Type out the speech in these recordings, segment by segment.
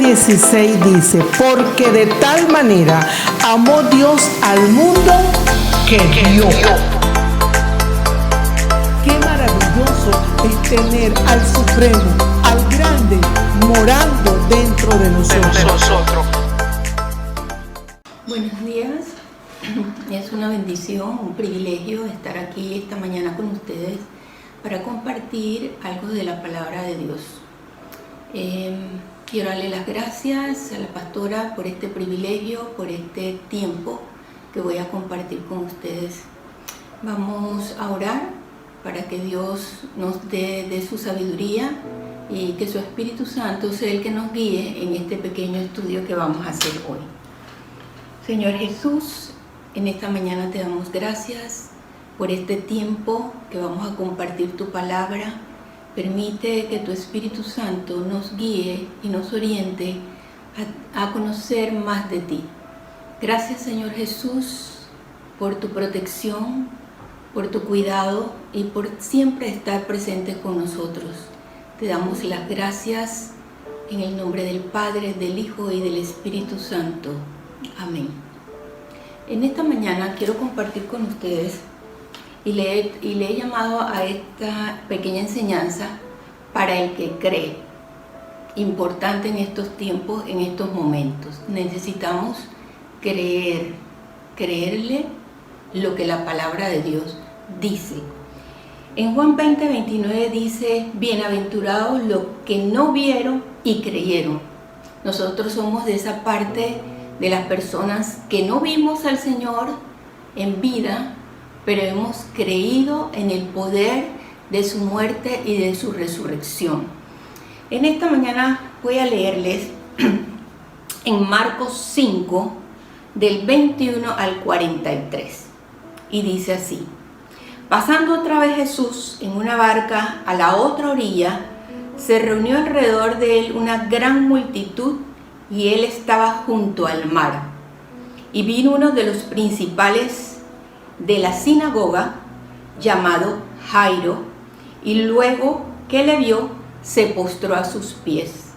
9:16 dice: porque de tal manera amó Dios al mundo que dio. Qué maravilloso es tener al Supremo, al Grande, morando dentro de nosotros. Buenos días, es una bendición, un privilegio estar aquí esta mañana con ustedes para compartir algo de la palabra de Dios. Quiero darle las gracias a la pastora por este privilegio, por este tiempo que voy a compartir con ustedes. Vamos a orar para que Dios nos dé su sabiduría y que su Espíritu Santo sea el que nos guíe en este pequeño estudio que vamos a hacer hoy. Señor Jesús, en esta mañana te damos gracias por este tiempo que vamos a compartir tu palabra. Permite que tu Espíritu Santo nos guíe y nos oriente a conocer más de ti. Gracias, Señor Jesús, por tu protección, por tu cuidado y por siempre estar presente con nosotros. Te damos las gracias en el nombre del Padre, del Hijo y del Espíritu Santo. Amén. En esta mañana quiero compartir con ustedes y le he llamado a esta pequeña enseñanza para el que cree. Importante en estos tiempos, en estos momentos. Necesitamos creerle lo que la palabra de Dios dice. En Juan 20:29 dice: bienaventurados los que no vieron y creyeron. Nosotros somos de esa parte de las personas que no vimos al Señor en vida, pero hemos creído en el poder de su muerte y de su resurrección. En esta mañana voy a leerles en Marcos 5, del 21 al 43, y dice así: pasando otra vez Jesús en una barca a la otra orilla, se reunió alrededor de él una gran multitud, y él estaba junto al mar. Y vino uno de los principales de la sinagoga, llamado Jairo, y luego que le vio, se postró a sus pies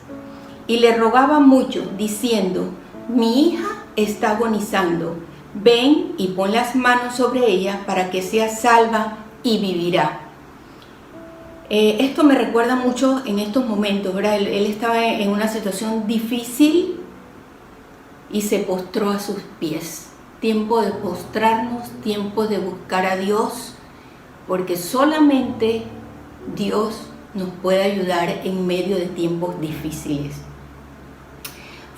y le rogaba mucho, diciendo: mi hija está agonizando, ven y pon las manos sobre ella para que sea salva y vivirá. Esto me recuerda mucho en estos momentos, ¿verdad? Él estaba en una situación difícil y se postró a sus pies. Tiempo de postrarnos, tiempo de buscar a Dios, porque solamente Dios nos puede ayudar en medio de tiempos difíciles.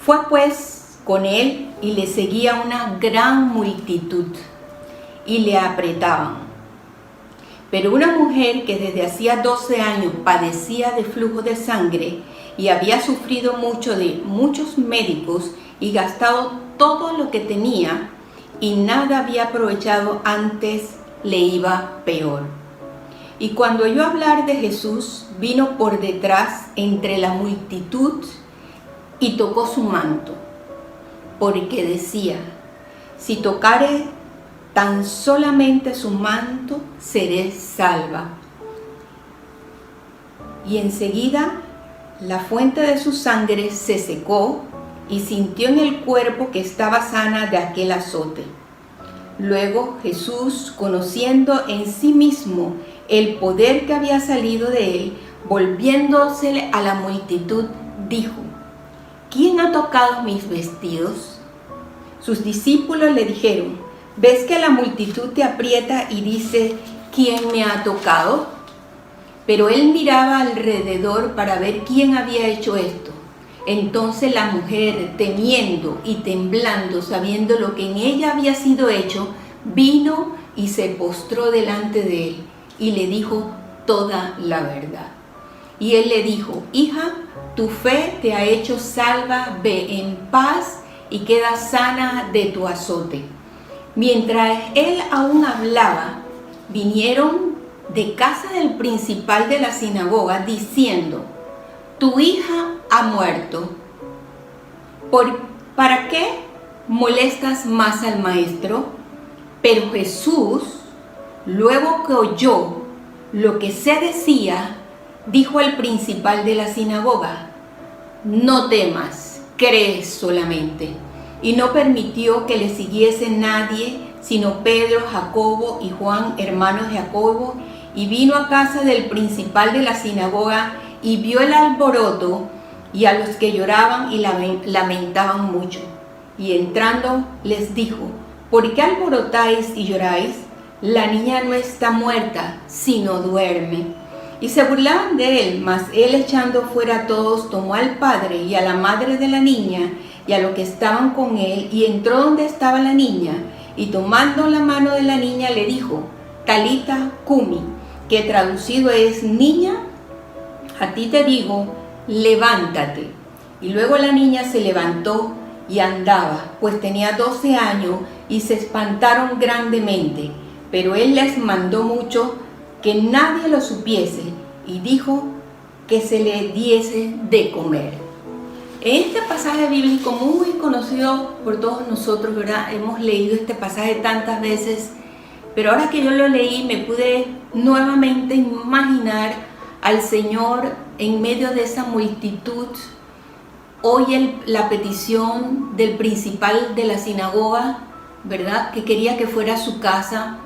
Fue pues con él y le seguía una gran multitud y le apretaban. Pero una mujer que desde hacía 12 años padecía de flujo de sangre y había sufrido mucho de muchos médicos y gastado todo lo que tenía y nada había aprovechado, antes le iba peor. Y cuando oyó hablar de Jesús, vino por detrás entre la multitud y tocó su manto, porque decía: si tocare tan solamente su manto, seré salva. Y enseguida la fuente de su sangre se secó y sintió en el cuerpo que estaba sana de aquel azote. Luego Jesús, conociendo en sí mismo el poder que había salido de él, volviéndose a la multitud, dijo: ¿quién ha tocado mis vestidos? Sus discípulos le dijeron: ¿ves que la multitud te aprieta y dice: ¿quién me ha tocado? Pero él miraba alrededor para ver quién había hecho esto. Entonces la mujer, temiendo y temblando, sabiendo lo que en ella había sido hecho, vino y se postró delante de él y le dijo toda la verdad. Y él le dijo: hija, tu fe te ha hecho salva, ve en paz y queda sana de tu azote. Mientras él aún hablaba, vinieron de casa del principal de la sinagoga diciendo: tu hija ha muerto. ¿Para qué molestas más al maestro? Pero Jesús, luego que oyó lo que se decía, dijo al principal de la sinagoga: no temas, cree solamente. Y no permitió que le siguiese nadie, sino Pedro, Jacobo y Juan, hermanos de Jacobo, y vino a casa del principal de la sinagoga y vio el alboroto y a los que lloraban y lamentaban mucho. Y entrando les dijo: ¿por qué alborotáis y lloráis? La niña no está muerta, sino duerme. Y se burlaban de él, mas él, echando fuera a todos, tomó al padre y a la madre de la niña y a los que estaban con él, y entró donde estaba la niña, y tomando la mano de la niña le dijo: Talita cumi, que traducido es: niña, a ti te digo, levántate. Y luego la niña se levantó y andaba, pues tenía 12 años, y se espantaron grandemente. Pero él les mandó mucho que nadie lo supiese, y dijo que se le diese de comer. En este pasaje bíblico muy conocido por todos nosotros, ¿verdad? Hemos leído este pasaje tantas veces, pero ahora que yo lo leí me pude nuevamente imaginar al Señor en medio de esa multitud. Oye la petición del principal de la sinagoga, ¿verdad? Que quería que fuera a su casa.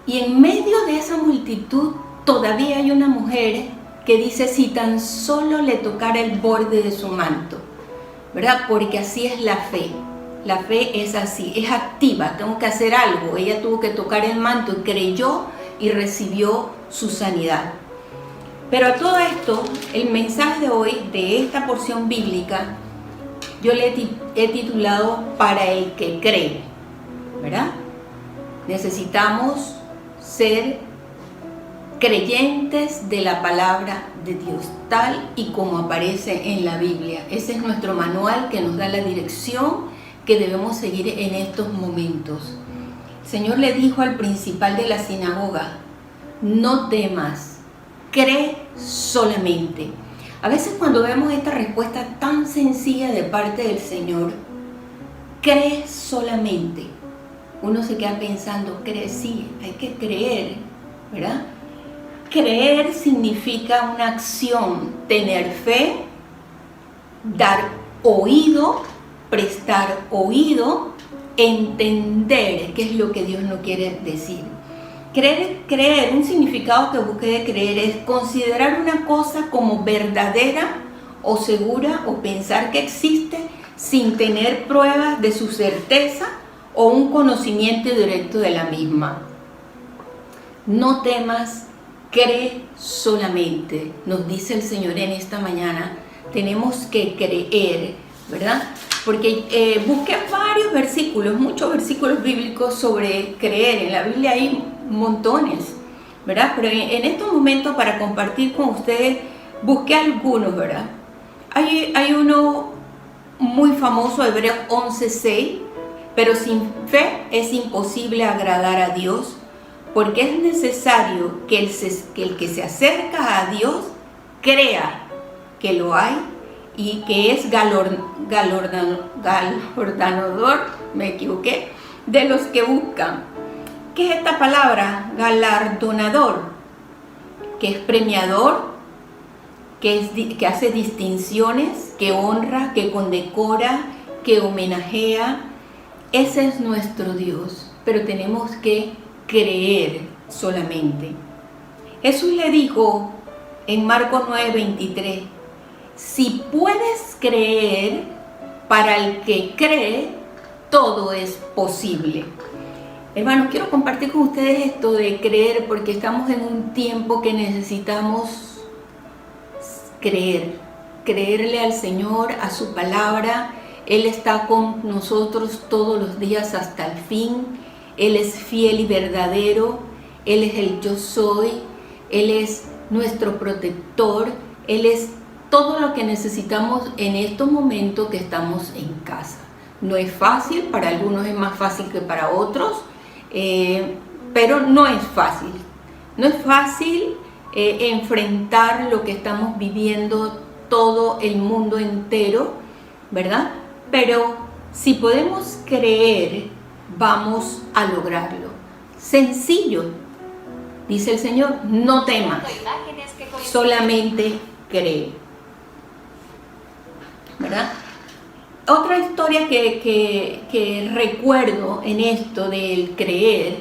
Y en medio de esa multitud todavía hay una mujer que dice: si tan solo le tocara el borde de su manto, ¿verdad? Porque así es la fe. La fe es así, es activa, tengo que hacer algo. Ella tuvo que tocar el manto y creyó y recibió su sanidad. Pero a todo esto, el mensaje de hoy, de esta porción bíblica, yo le he titulado Para el que cree, ¿verdad? Necesitamos ser creyentes de la palabra de Dios, tal y como aparece en la Biblia. Ese es nuestro manual que nos da la dirección que debemos seguir en estos momentos. El Señor le dijo al principal de la sinagoga: no temas, cree solamente. A veces cuando vemos esta respuesta tan sencilla de parte del Señor, cree solamente, uno se queda pensando: cree, sí, hay que creer, ¿verdad? Creer significa una acción, tener fe, dar oído, prestar oído, entender qué es lo que Dios nos quiere decir. Creer, un significado que busqué de creer es considerar una cosa como verdadera o segura, o pensar que existe sin tener pruebas de su certeza o un conocimiento directo de la misma. No temas, cree solamente, nos dice el Señor en esta mañana. Tenemos que creer, ¿verdad? Porque busqué varios versículos, muchos versículos bíblicos sobre creer. En la Biblia hay montones, ¿verdad? Pero en estos momentos, para compartir con ustedes, busqué algunos, ¿verdad? Hay uno muy famoso, Hebreos 11:6, pero sin fe es imposible agradar a Dios, porque es necesario que el que se acerca a Dios crea que lo hay y que es galardonador, me equivoqué, de los que buscan. ¿Qué es esta palabra? Galardonador, que es premiador, que hace distinciones, que honra, que condecora, que homenajea. Ese es nuestro Dios, pero tenemos que creer solamente. Jesús le dijo en Marcos 9:23: si puedes creer, para el que cree, todo es posible. Hermanos, quiero compartir con ustedes esto de creer, porque estamos en un tiempo que necesitamos creerle al Señor, a su palabra. Él está con nosotros todos los días hasta el fin. Él es fiel y verdadero. Él es el yo soy. Él es nuestro protector. Él es todo lo que necesitamos en estos momentos que estamos en casa. No es fácil, para algunos es más fácil que para otros, pero no es fácil. No es fácil enfrentar lo que estamos viviendo todo el mundo entero, ¿verdad? Pero si podemos creer, vamos a lograrlo. Sencillo, dice el Señor: no temas, solamente cree, ¿verdad? Otra historia que recuerdo en esto del creer,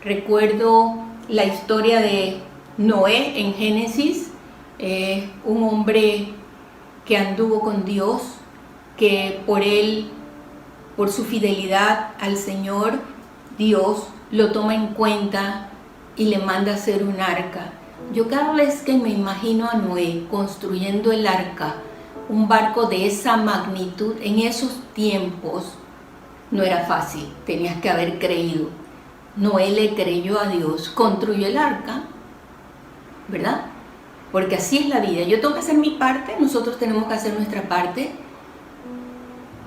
recuerdo la historia de Noé en Génesis, un hombre que anduvo con Dios, que por su fidelidad al Señor, Dios lo toma en cuenta y le manda a hacer un arca. Yo cada vez que me imagino a Noé construyendo el arca, un barco de esa magnitud, en esos tiempos, no era fácil, tenías que haber creído. Noé le creyó a Dios, construyó el arca, ¿verdad? Porque así es la vida. Yo tengo que hacer mi parte, nosotros tenemos que hacer nuestra parte.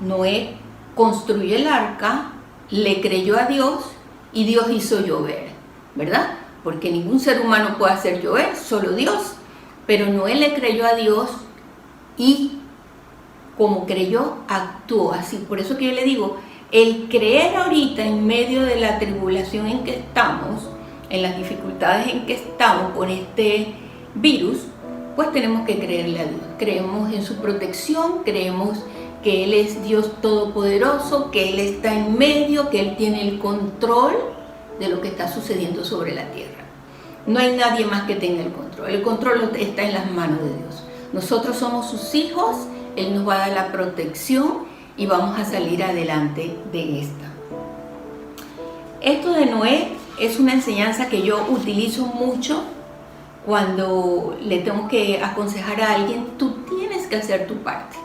Noé construyó el arca, le creyó a Dios y Dios hizo llover, ¿verdad? Porque ningún ser humano puede hacer llover, solo Dios. Pero Noé le creyó a Dios y como creyó, actuó así. Por eso que yo le digo, el creer ahorita en medio de la tribulación en que estamos, en las dificultades en que estamos por este virus, pues tenemos que creerle a Dios. Creemos en su protección, creemos que Él es Dios todopoderoso, que Él está en medio, que Él tiene el control de lo que está sucediendo sobre la tierra. No hay nadie más que tenga el control está en las manos de Dios. Nosotros somos sus hijos, Él nos va a dar la protección y vamos a salir adelante de esta. Esto de Noé es una enseñanza que yo utilizo mucho cuando le tengo que aconsejar a alguien. Tú tienes que hacer tu parte.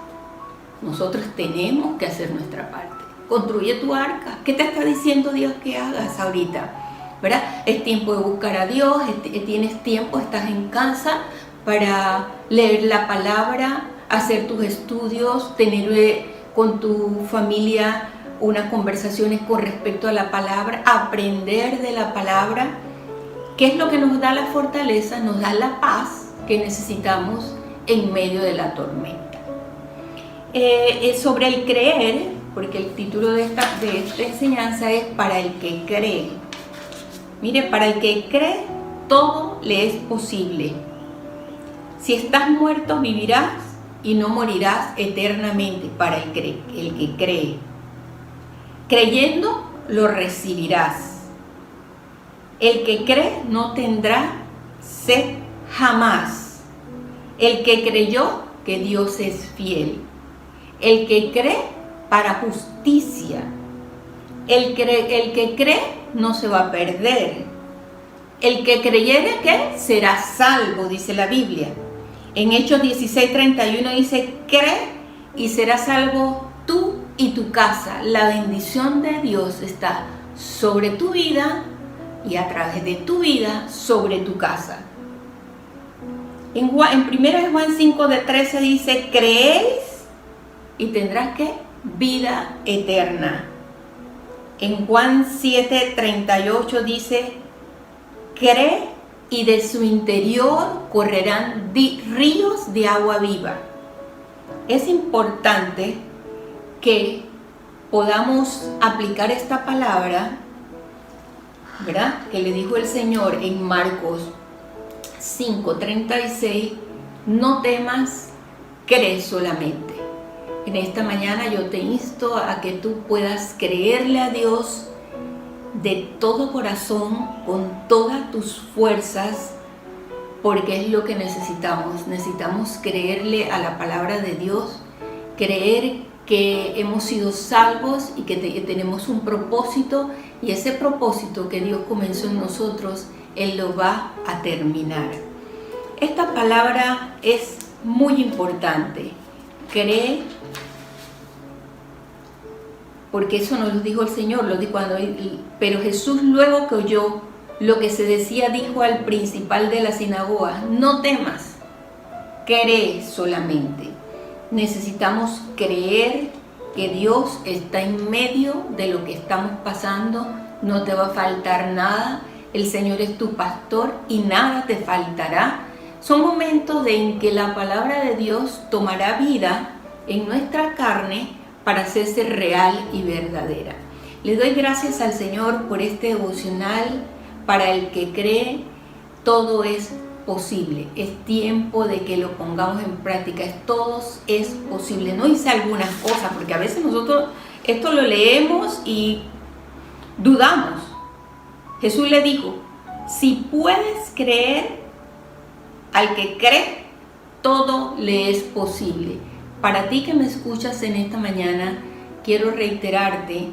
Nosotros tenemos que hacer nuestra parte. Construye tu arca. ¿Qué te está diciendo Dios que hagas ahorita? ¿Verdad? Es tiempo de buscar a Dios, tienes tiempo, estás en casa para leer la palabra, hacer tus estudios, tener con tu familia unas conversaciones con respecto a la palabra, aprender de la palabra. ¿Qué es lo que nos da la fortaleza? Nos da la paz que necesitamos en medio de la tormenta. Sobre el creer, porque el título de esta enseñanza es para el que cree. Mire, para el que cree, todo le es posible. Si estás muerto, vivirás y no morirás eternamente para el que cree. Creyendo, lo recibirás. El que cree no tendrá sed jamás. El que creyó que Dios es fiel. El que cree para justicia. El que cree no se va a perder. El que creyere, ¿qué? Será salvo, dice la Biblia. En Hechos 16:31 dice, cree y serás salvo tú y tu casa. La bendición de Dios está sobre tu vida y a través de tu vida sobre tu casa. En 1 Juan 5:13 dice, creéis y tendrás, ¿qué? Vida eterna. En Juan 7:38 dice, cree y de su interior correrán ríos de agua viva. Es importante que podamos aplicar esta palabra, ¿verdad? Que le dijo el Señor en Marcos 5:36, no temas, cree solamente. En esta mañana yo te insto a que tú puedas creerle a Dios de todo corazón, con todas tus fuerzas, porque es lo que necesitamos. Necesitamos creerle a la palabra de Dios, creer que hemos sido salvos y que tenemos un propósito, y ese propósito que Dios comenzó en nosotros, Él lo va a terminar. Esta palabra es muy importante. Cree, porque eso nos lo dijo el Señor, pero Jesús, luego que oyó lo que se decía, dijo al principal de la sinagoga, no temas, cree solamente. Necesitamos creer que Dios está en medio de lo que estamos pasando, no te va a faltar nada, el Señor es tu pastor y nada te faltará. Son momentos en que la palabra de Dios tomará vida en nuestra carne para hacerse real y verdadera. Le doy gracias al Señor por este devocional. Para el que cree, todo es posible, es tiempo de que lo pongamos en práctica, todo es posible. No hice algunas cosas, porque a veces nosotros esto lo leemos y dudamos. Jesús le dijo, si puedes creer, al que cree, todo le es posible. Para ti que me escuchas en esta mañana, quiero reiterarte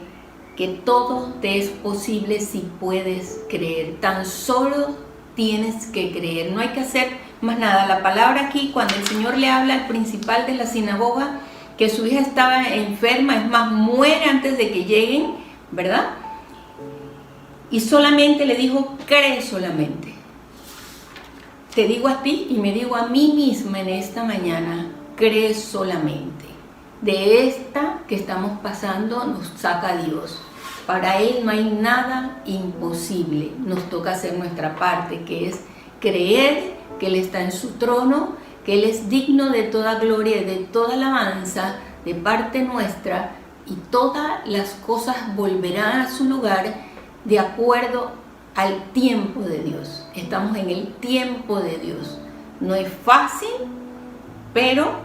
que todo te es posible si puedes creer. Tan solo tienes que creer, no hay que hacer más nada. La palabra aquí, cuando el Señor le habla al principal de la sinagoga, que su hija estaba enferma, es más, muere antes de que lleguen, ¿verdad? Y solamente le dijo, cree solamente. Te digo a ti y me digo a mí misma en esta mañana, cree solamente. De esta que estamos pasando nos saca Dios. Para Él no hay nada imposible. Nos toca hacer nuestra parte, que es creer que Él está en su trono, que Él es digno de toda gloria y de toda alabanza de parte nuestra, y todas las cosas volverán a su lugar de acuerdo al tiempo de Dios. Estamos en el tiempo de Dios. No es fácil, pero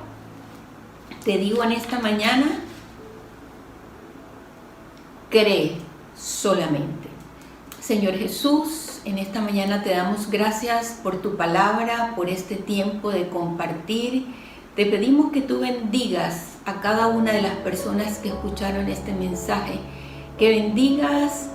te digo en esta mañana, cree solamente. Señor Jesús, en esta mañana te damos gracias por tu palabra, por este tiempo de compartir. Te pedimos que tú bendigas a cada una de las personas que escucharon este mensaje, que bendigas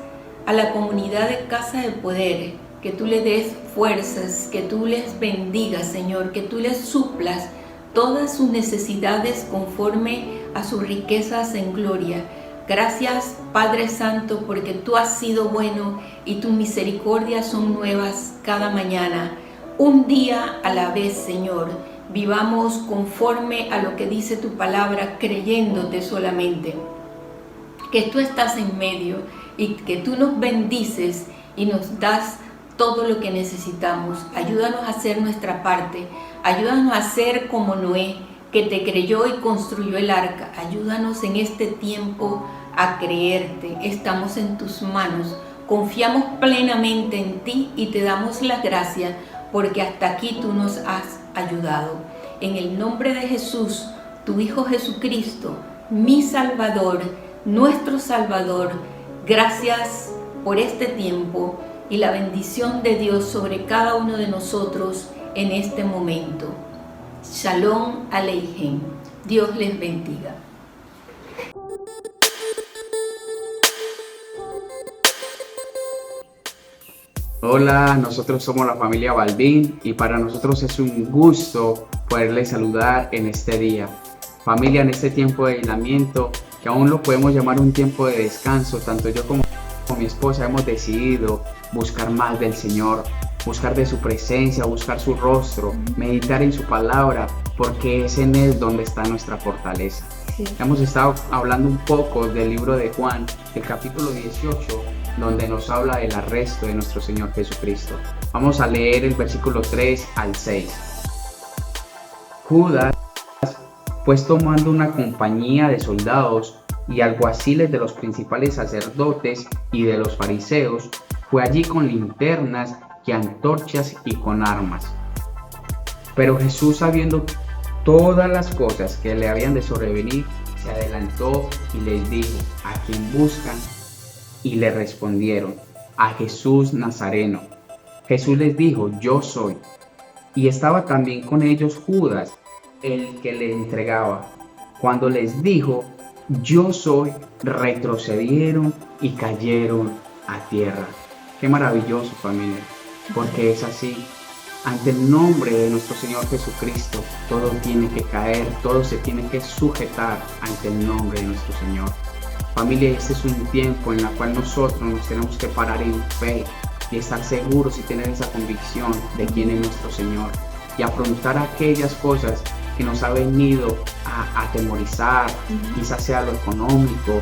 a la comunidad de Casa de Poder, que tú le des fuerzas, que tú les bendigas, Señor, que tú les suplas todas sus necesidades conforme a sus riquezas en gloria. Gracias, Padre Santo, porque tú has sido bueno y tus misericordias son nuevas cada mañana. Un día a la vez, Señor, vivamos conforme a lo que dice tu palabra, creyéndote solamente, que tú estás en medio y que tú nos bendices y nos das todo lo que necesitamos. Ayúdanos a hacer nuestra parte, ayúdanos a ser como Noé, que te creyó y construyó el arca. Ayúdanos en este tiempo a creerte. Estamos en tus manos, confiamos plenamente en ti y te damos las gracias porque hasta aquí tú nos has ayudado. En el nombre de Jesús, tu Hijo Jesucristo, mi Salvador, nuestro Salvador, gracias por este tiempo y la bendición de Dios sobre cada uno de nosotros en este momento. Shalom Aleichem. Dios les bendiga. Hola, nosotros somos la familia Balbín y para nosotros es un gusto poderles saludar en este día. Familia, en este tiempo de aislamiento, que aún lo podemos llamar un tiempo de descanso, tanto yo como mi esposa hemos decidido buscar más del Señor, buscar de su presencia, buscar su rostro, meditar en su palabra, porque es en Él donde está nuestra fortaleza. Sí. Hemos estado hablando un poco del libro de Juan, el capítulo 18, donde nos habla del arresto de nuestro Señor Jesucristo. Vamos a leer el versículo 3 al 6. Judas, pues tomando una compañía de soldados y alguaciles de los principales sacerdotes y de los fariseos, fue allí con linternas y antorchas y con armas. Pero Jesús, sabiendo todas las cosas que le habían de sobrevenir, se adelantó y les dijo: ¿a quién buscan? Y le respondieron: a Jesús Nazareno. Jesús les dijo: yo soy. Y estaba también con ellos Judas, el que le entregaba. Cuando les dijo: yo soy, retrocedieron y cayeron a tierra. Qué maravilloso, familia, porque es así. Ante el nombre de nuestro Señor Jesucristo, todo tiene que caer, todo se tiene que sujetar ante el nombre de nuestro Señor. Familia, este es un tiempo en el cual nosotros nos tenemos que parar en fe y estar seguros y tener esa convicción de quién es nuestro Señor y afrontar aquellas cosas que nos ha venido a atemorizar, quizás sea lo económico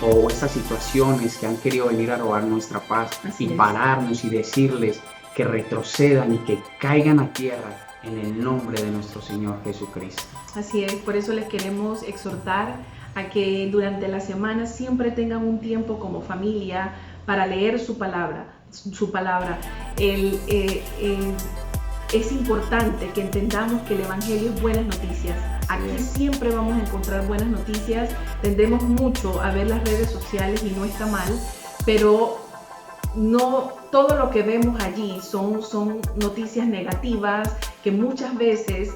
o estas situaciones que han querido venir a robar nuestra paz, y pararnos y decirles que retrocedan y que caigan a tierra en el nombre de nuestro Señor Jesucristo. Así es, por eso les queremos exhortar a que durante la semana siempre tengan un tiempo como familia para leer su palabra. es importante que entendamos que el Evangelio es buenas noticias. Aquí siempre vamos a encontrar buenas noticias. Tendemos mucho a ver las redes sociales y no está mal, pero no todo lo que vemos allí son noticias negativas que muchas veces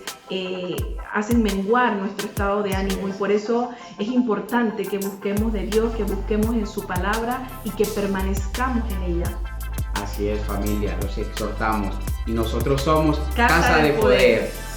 hacen menguar nuestro estado de ánimo, y por eso es importante que busquemos de Dios, que busquemos en su palabra y que permanezcamos en ella. Así es, familia, los exhortamos. Y nosotros somos Casa de Poder.